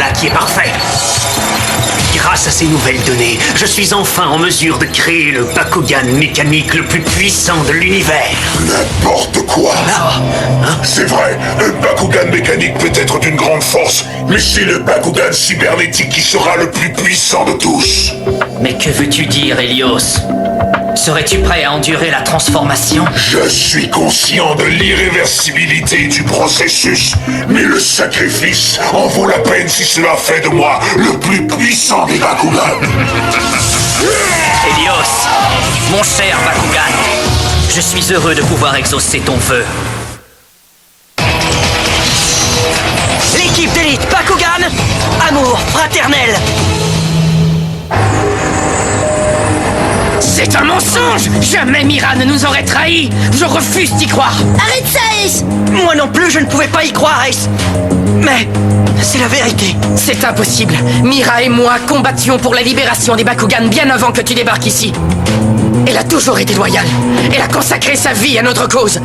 voilà qui est parfait. Grâce à ces nouvelles données, je suis enfin en mesure de créer le Bakugan mécanique le plus puissant de l'univers. N'importe quoi. C'est vrai, le Bakugan mécanique peut être d'une grande force, mais c'est le Bakugan cybernétique qui sera le plus puissant de tous. Mais que veux-tu dire, Helios? Serais-tu prêt à endurer la transformation? Je suis conscient de l'irréversibilité du processus, mais le sacrifice en vaut la peine si cela fait de moi le plus puissant des Bakugan. Helios, mon cher Bakugan, je suis heureux de pouvoir exaucer ton vœu. L'équipe d'élite Bakugan, amour fraternel. C'est un mensonge! Jamais Mira ne nous aurait trahis! Je refuse d'y croire! Arrête ça, Ace! Moi non plus, je ne pouvais pas y croire, Ace. Mais c'est la vérité. C'est impossible! Mira et moi combattions pour la libération des Bakugan bien avant que tu débarques ici. Elle a toujours été loyale. Elle a consacré sa vie à notre cause.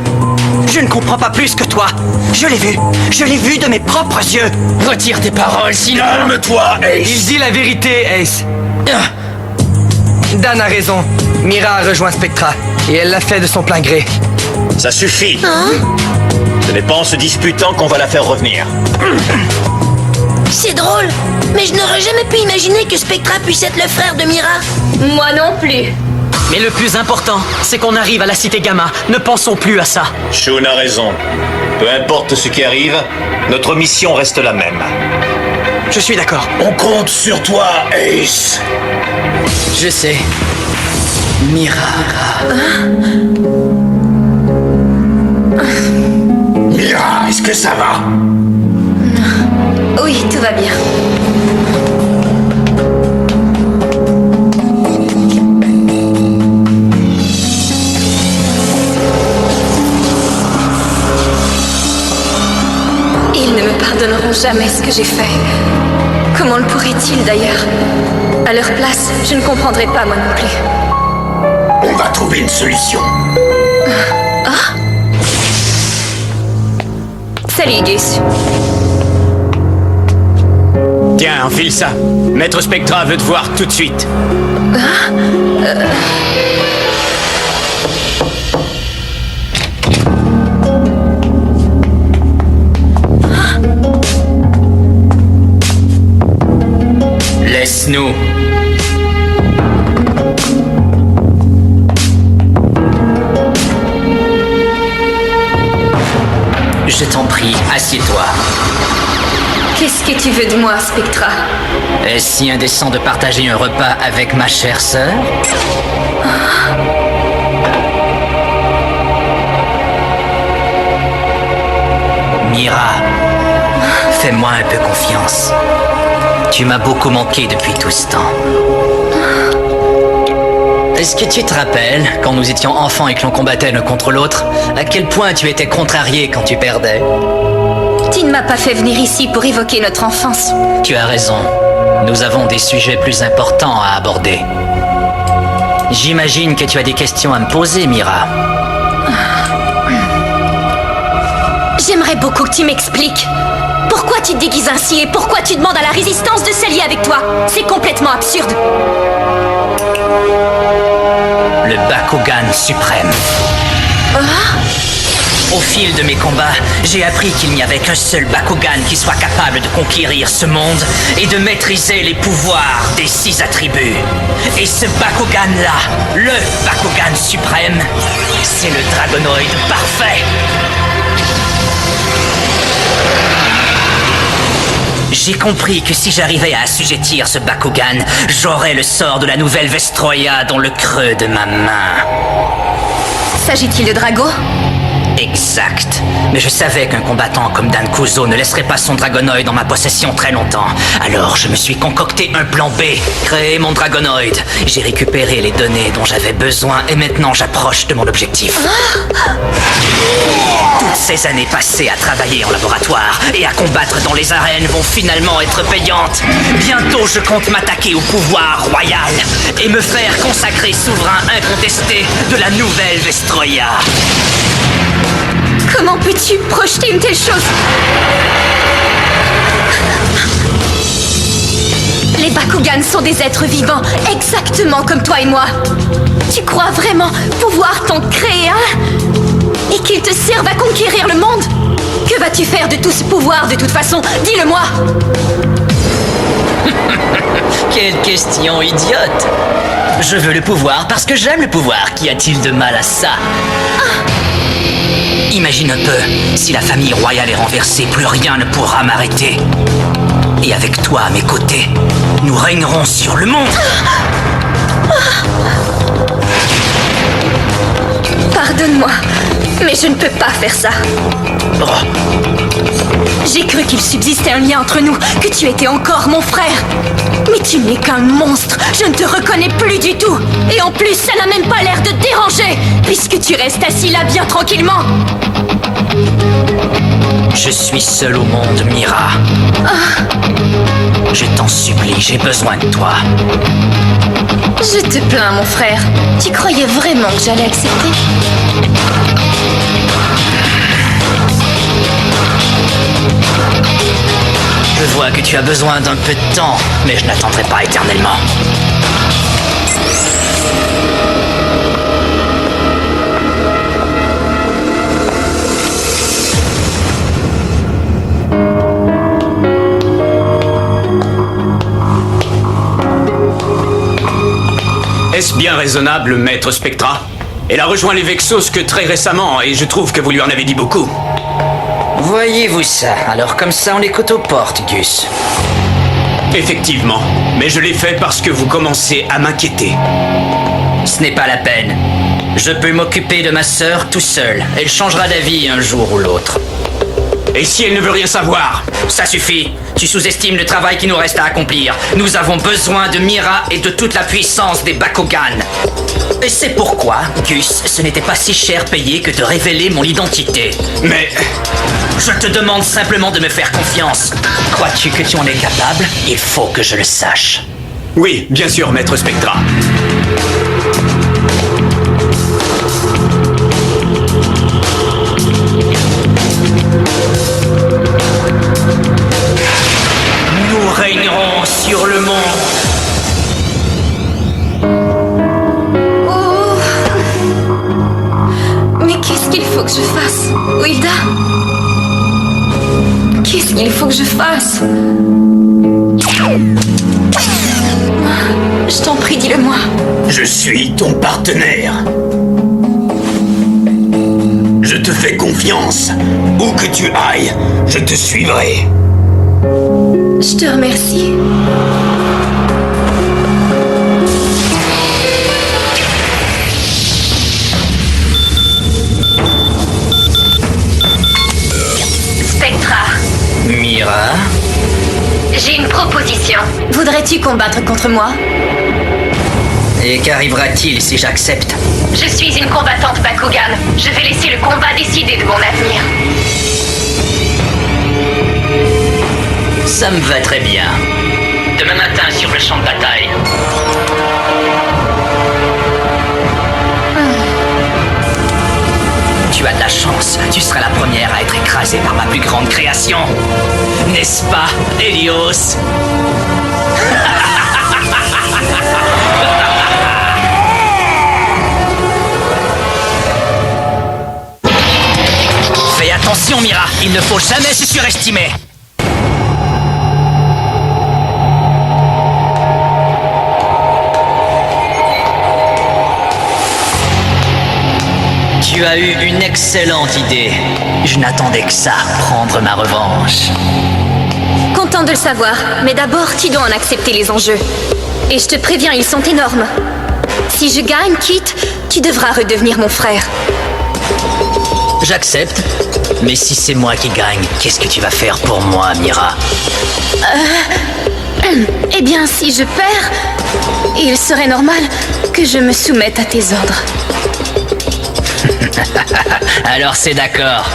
Je ne comprends pas plus que toi. Je l'ai vu de mes propres yeux. Retire tes paroles, sinon... Calme-toi, Ace. Il dit la vérité, Ace. Dan a raison. Mira a rejoint Spectra, et elle l'a fait de son plein gré. Ça suffit. Ce n'est pas en se disputant qu'on va la faire revenir. C'est drôle, mais je n'aurais jamais pu imaginer que Spectra puisse être le frère de Mira. Moi non plus. Mais le plus important, c'est qu'on arrive à la Cité Gamma. Ne pensons plus à ça. Shun a raison. Peu importe ce qui arrive, notre mission reste la même. Je suis d'accord. On compte sur toi, Ace. Je sais. Mira. Mira, est-ce que ça va? Oui, tout va bien. Ils ne me pardonneront jamais ce que j'ai fait. Comment le pourraient-ils d'ailleurs? À leur place, je ne comprendrais pas moi non plus. On va trouver une solution. Salut Gus. Tiens, enfile ça. Maître Spectra veut te voir tout de suite. Laisse-nous. Je t'en prie, assieds-toi. Qu'est-ce que tu veux de moi, Spectra? Est-ce si indécent de partager un repas avec ma chère sœur? Mira, fais-moi un peu confiance. Tu m'as beaucoup manqué depuis tout ce temps. Est-ce que tu te rappelles, quand nous étions enfants et que l'on combattait l'un contre l'autre, à quel point tu étais contrarié quand tu perdais? Tu ne m'as pas fait venir ici pour évoquer notre enfance. Tu as raison. Nous avons des sujets plus importants à aborder. J'imagine que tu as des questions à me poser, Mira. J'aimerais beaucoup que tu m'expliques. Pourquoi tu te déguises ainsi et pourquoi tu demandes à la résistance de s'allier avec toi? C'est complètement absurde. Le Bakugan suprême. Au fil de mes combats, j'ai appris qu'il n'y avait qu'un seul Bakugan qui soit capable de conquérir ce monde et de maîtriser les pouvoirs des 6 attributs. Et ce Bakugan-là, le Bakugan suprême, c'est le Dragonoid parfait. J'ai compris que si j'arrivais à assujettir ce Bakugan, j'aurais le sort de la nouvelle Vestroia dans le creux de ma main. S'agit-il de Drago? Exact. Mais je savais qu'un combattant comme Dan Kuzo ne laisserait pas son Dragonoid en ma possession très longtemps. Alors je me suis concocté un plan B, créé mon Dragonoid. J'ai récupéré les données dont j'avais besoin et maintenant j'approche de mon objectif. Toutes ces années passées à travailler en laboratoire et à combattre dans les arènes vont finalement être payantes. Bientôt je compte m'attaquer au pouvoir royal et me faire consacrer souverain incontesté de la nouvelle Vestroia. Comment peux-tu projeter une telle chose? Les Bakugan sont des êtres vivants, exactement comme toi et moi. Tu crois vraiment pouvoir t'en créer un? Et qu'ils te servent à conquérir le monde? Que vas-tu faire de tout ce pouvoir de toute façon? Dis-le-moi! Quelle question idiote! Je veux le pouvoir parce que j'aime le pouvoir. Qu'y a-t-il de mal à ça? Imagine un peu, si la famille royale est renversée, plus rien ne pourra m'arrêter. Et avec toi à mes côtés, nous régnerons sur le monde. Pardonne-moi, mais je ne peux pas faire ça. Oh, J'ai cru qu'il subsistait un lien entre nous, que tu étais encore mon frère. Mais tu n'es qu'un monstre, je ne te reconnais plus du tout. Et en plus, ça n'a même pas l'air de te déranger, puisque tu restes assis là bien tranquillement. je suis seul au monde, Mira. Je t'en supplie, j'ai besoin de toi. Je te plains, mon frère. Tu croyais vraiment que j'allais accepter? Je vois que tu as besoin d'un peu de temps, mais je n'attendrai pas éternellement. Est-ce bien raisonnable, maître Spectra? Elle a rejoint les Vexos que très récemment, et je trouve que vous lui en avez dit beaucoup. Voyez-vous ça? Alors comme ça, on écoute aux portes, Gus. Effectivement, mais je l'ai fait parce que vous commencez à m'inquiéter. Ce n'est pas la peine. Je peux m'occuper de ma sœur tout seul. Elle changera d'avis un jour ou l'autre. Et si elle ne veut rien savoir? Ça suffit. Tu sous-estimes le travail qui nous reste à accomplir. Nous avons besoin de Mira et de toute la puissance des Bakugan. Et c'est pourquoi, Gus, ce n'était pas si cher payé que de révéler mon identité. Mais... Je te demande simplement de me faire confiance. Crois-tu que tu en es capable? Il faut que je le sache. Oui, bien sûr, maître Spectra. Nous régnerons sur le monde. Oh. Mais qu'est-ce qu'il faut que je fasse, Wilda? Qu'est-ce qu'il faut que je fasse? Je t'en prie, dis-le-moi. Je suis ton partenaire. Je te fais confiance. Où que tu ailles, je te suivrai. Je te remercie. Spectra, Mira? j'ai une proposition. Voudrais-tu combattre contre moi? Et qu'arrivera-t-il si j'accepte? Je suis une combattante Bakugan. Je vais laisser le combat décider de mon avenir. Ça me va très bien. Demain matin sur le champ de bataille. Tu as de la chance. Tu seras la première à être écrasée par ma plus grande création. N'est-ce pas, Helios? Fais attention, Mira. Il ne faut jamais se surestimer. Tu as eu une excellente idée. Je n'attendais que ça, prendre ma revanche. Content de le savoir, mais d'abord, tu dois en accepter les enjeux. Et je te préviens, ils sont énormes. Si je gagne, Kit, tu devras redevenir mon frère. J'accepte. Mais si c'est moi qui gagne, qu'est-ce que tu vas faire pour moi, Mira? Eh bien, si je perds, il serait normal que je me soumette à tes ordres. Alors c'est d'accord.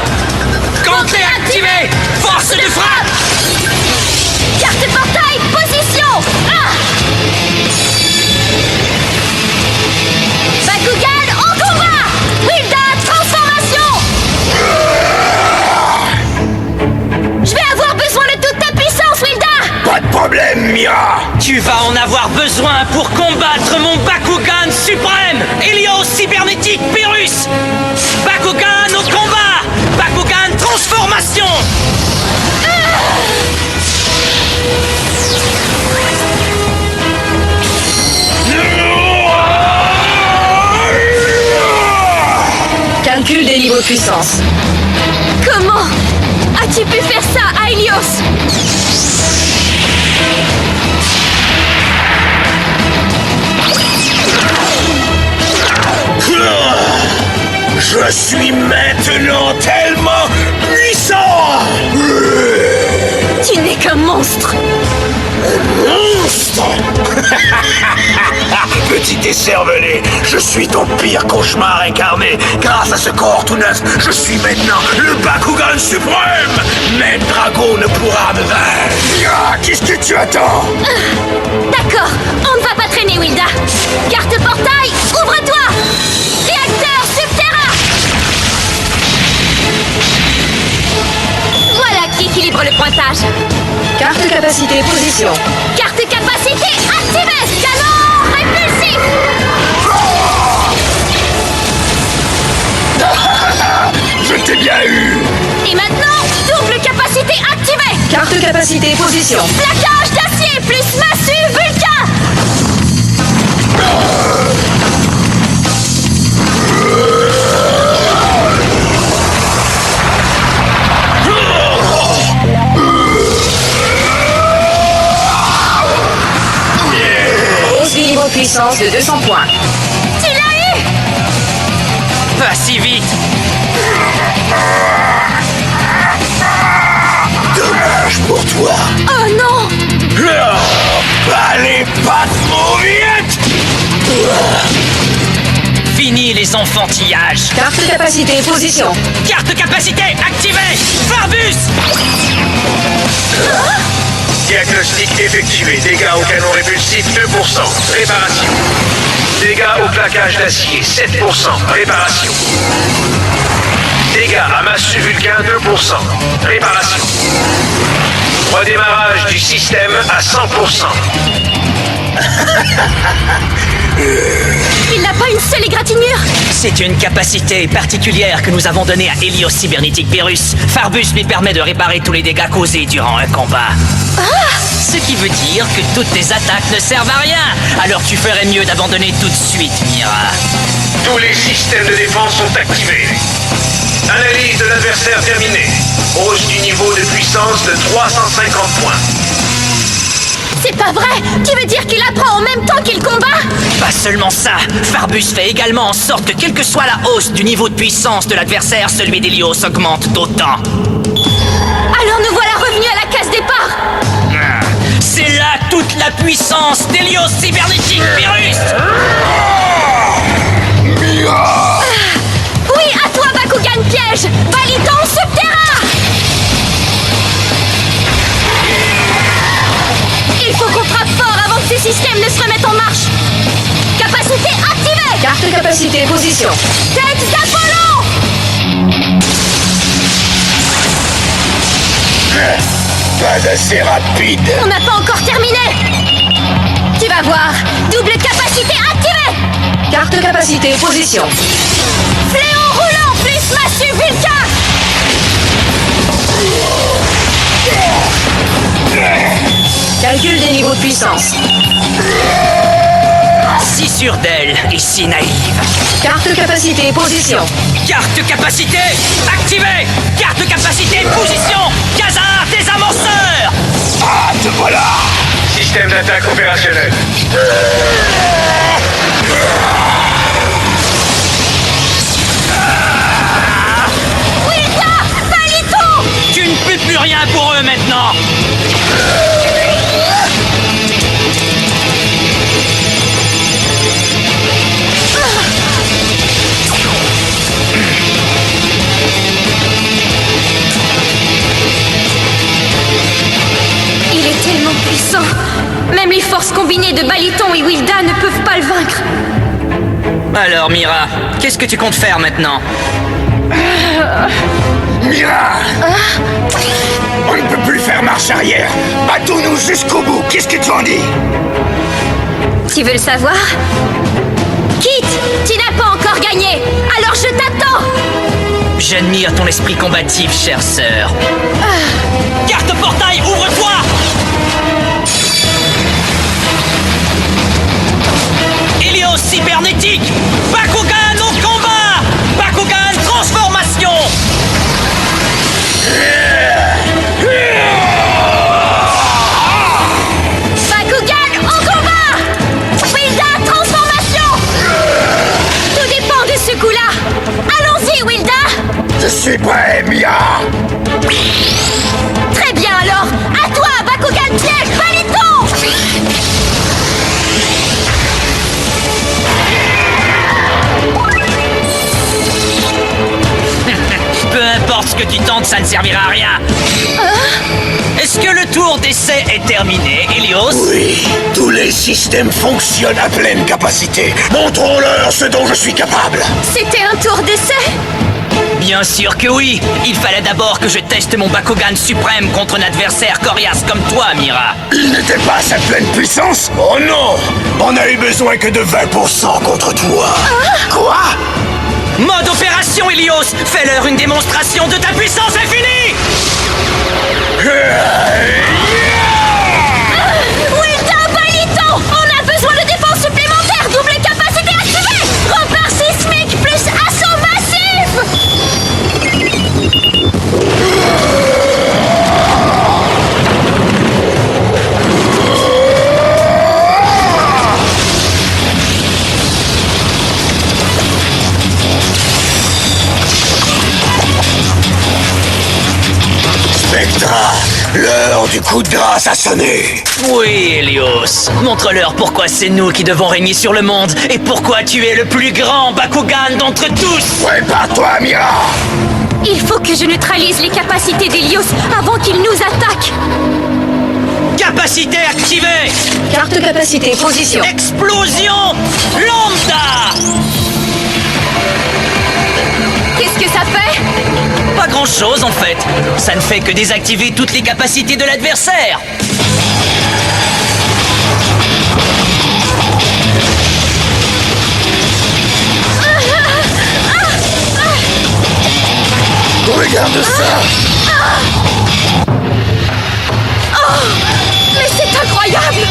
Comptez activé! Force de frappe! Carte portail, position! Bakugan en combat! Wilda, transformation! Je vais avoir besoin de toute ta puissance, Wilda! Pas de problème, Mira. Tu vas en avoir besoin pour combattre mon Bakugan suprême, Helios cybernétique Pyrrhus. Bakugan au combat. Bakugan transformation. Calcul des niveaux de puissance. Comment as-tu pu faire ça à Helios? Je suis maintenant tellement puissant. Tu n'es qu'un monstre. Monstre. Petit écervelé, je suis ton pire cauchemar incarné. Grâce à ce corps tout neuf, je suis maintenant le Bakugan suprême. Même Drago ne pourra me vaincre. Qu'est-ce que tu attends? D'accord, on ne va pas traîner, Wilda. Carte portail, ouvre-toi. Réacteur Subterra. Voilà qui équilibre le pointage. Carte capacité position. Carte capacité activée. Canon répulsif. Je t'ai bien eu. Et maintenant, double capacité activée. Carte capacité position. Plaquage d'acier plus massue Vulcain. Hausse du niveau de puissance de 200 points. Tu l'as eu. Pas si vite. Dommage pour toi. Oh non. Allez, pas trop vite. Fini les enfantillages. Carte capacité position. Carte capacité activée. Farbus. Diagnostic effectué. Dégâts au canon répulsif 2%. Réparation. Dégâts au plaquage d'acier 7%. Réparation. Dégâts à massue Vulcain 2%. Réparation. Redémarrage du système à 100%. Il n'a pas une seule égratignure. C'est une capacité particulière que nous avons donnée à Helios cybernétique Pyrrhus. Farbus lui permet de réparer tous les dégâts causés durant un combat. Ce qui veut dire que toutes tes attaques ne servent à rien. Alors tu ferais mieux d'abandonner tout de suite, Mira. Tous les systèmes de défense sont activés. Analyse de l'adversaire terminée. Hausse du niveau de puissance de 350 points. C'est pas vrai. Tu veux dire qu'il apprend en même temps qu'il combat? Pas seulement ça, Farbus fait également en sorte que quelle que soit la hausse du niveau de puissance de l'adversaire, celui d'Helios augmente d'autant. Alors nous voilà revenus à la case départ. C'est là toute la puissance d'Helios cybernétique Pyrrhus. Oui, à toi, Bakugan piège. Baliton Subterra. Il faut qu'on frappe fort avant que ces systèmes ne se remettent en marche. Capacité activée. Carte capacité position. Tête d'Apollon. Pas assez rapide. On n'a pas encore terminé. Tu vas voir. Double capacité activée. Carte capacité position. Fléau roulant plus massue Vulcain. Calcul des niveaux de puissance. Si sûre d'elle et si naïve. Carte capacité position. Carte capacité activée. Carte capacité position. Khazar des amorceurs. Ah, te voilà. Système d'attaque opérationnel. Wilda, Baliton. Tu ne peux plus rien pour eux maintenant. Il est tellement puissant. Même les forces combinées de Baliton et Wilda ne peuvent pas le vaincre. Alors Mira, qu'est-ce que tu comptes faire maintenant? Mira! On ne peut plus faire marche arrière. Battons-nous jusqu'au bout. Qu'est-ce que tu en dis? Tu veux le savoir? Kit, tu n'as pas encore gagné, alors je t'attends! J'admire ton esprit combatif, chère sœur. Carte portail, ouvre-toi! Hélios cybernétique! Bakugan au combat! Bakugan transformation! Bakugan au combat! Wilda, transformation! Tout dépend de ce coup-là! Allons-y, Wilda! Je suis prêt, Mira! Très bien alors! À toi, Bakugan piège, Baliton! Peu importe ce que tu tentes, ça ne servira à rien. Est-ce que le tour d'essai est terminé, Hélios? Oui, tous les systèmes fonctionnent à pleine capacité. Montrons-leur ce dont je suis capable. C'était un tour d'essai? Bien sûr que oui. Il fallait d'abord que je teste mon Bakugan suprême contre un adversaire coriace comme toi, Mira. Il n'était pas à sa pleine puissance? Oh non! On n'a eu besoin que de 20% contre toi. Quoi? Mode opération, Hélios! Fais-leur une démonstration de ta puissance infinie! Wilda, Baliton! On a besoin de défense supplémentaire! Double capacité activée! Repère sismique plus assaut massif! Spectra, l'heure du coup de grâce a sonné. Oui, Hélios. Montre-leur pourquoi c'est nous qui devons régner sur le monde et pourquoi tu es le plus grand Bakugan d'entre tous! Prépare-toi, Mira! Il faut que je neutralise les capacités d'Hélios avant qu'il nous attaque! Capacité activée! Carte capacité, position. Explosion! Lambda! Qu'est-ce que ça fait? Pas grand-chose en fait. Ça ne fait que désactiver toutes les capacités de l'adversaire. Regarde ça! Mais c'est incroyable!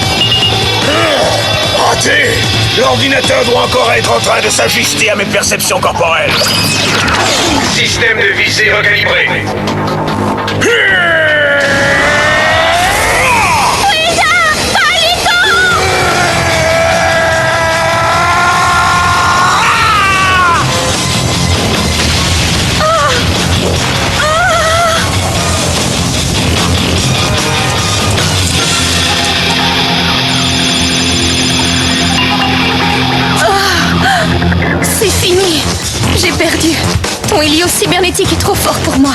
Raté! L'ordinateur doit encore être en train de s'ajuster à mes perceptions corporelles. Système de visée recalibré. Wilda! Baliton! C'est fini! J'ai perdu. Ton Hélios cybernétique est trop fort pour moi.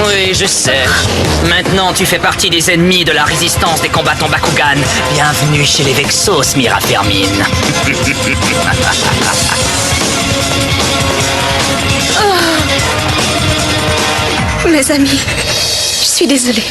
Oui, je sais. Maintenant, tu fais partie des ennemis de la résistance des combattants Bakugan. Bienvenue chez les Vexos, Mira Fermine. Mes amis, je suis désolée.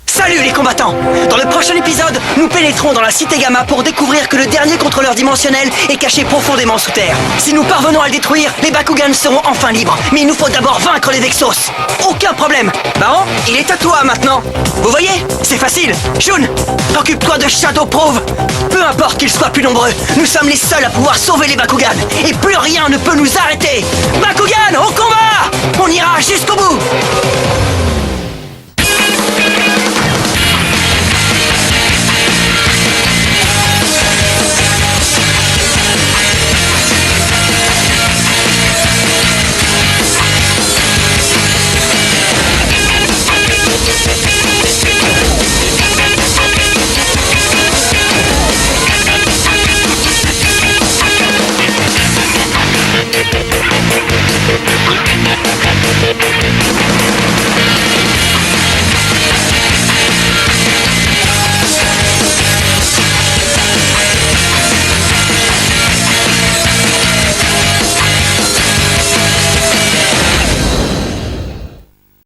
Salut les combattants! Dans le prochain épisode, nous pénétrons dans la Cité Gamma pour découvrir que le dernier contrôleur dimensionnel est caché profondément sous terre. Si nous parvenons à le détruire, les Bakugan seront enfin libres. Mais il nous faut d'abord vaincre les Vexos. Aucun problème. Baron, il est à toi maintenant. Vous voyez? C'est facile. Shun, occupe-toi de Shadow Prove. Peu importe qu'ils soient plus nombreux, nous sommes les seuls à pouvoir sauver les Bakugan. Et plus rien ne peut nous arrêter. Bakugan, au combat! On ira jusqu'au bout!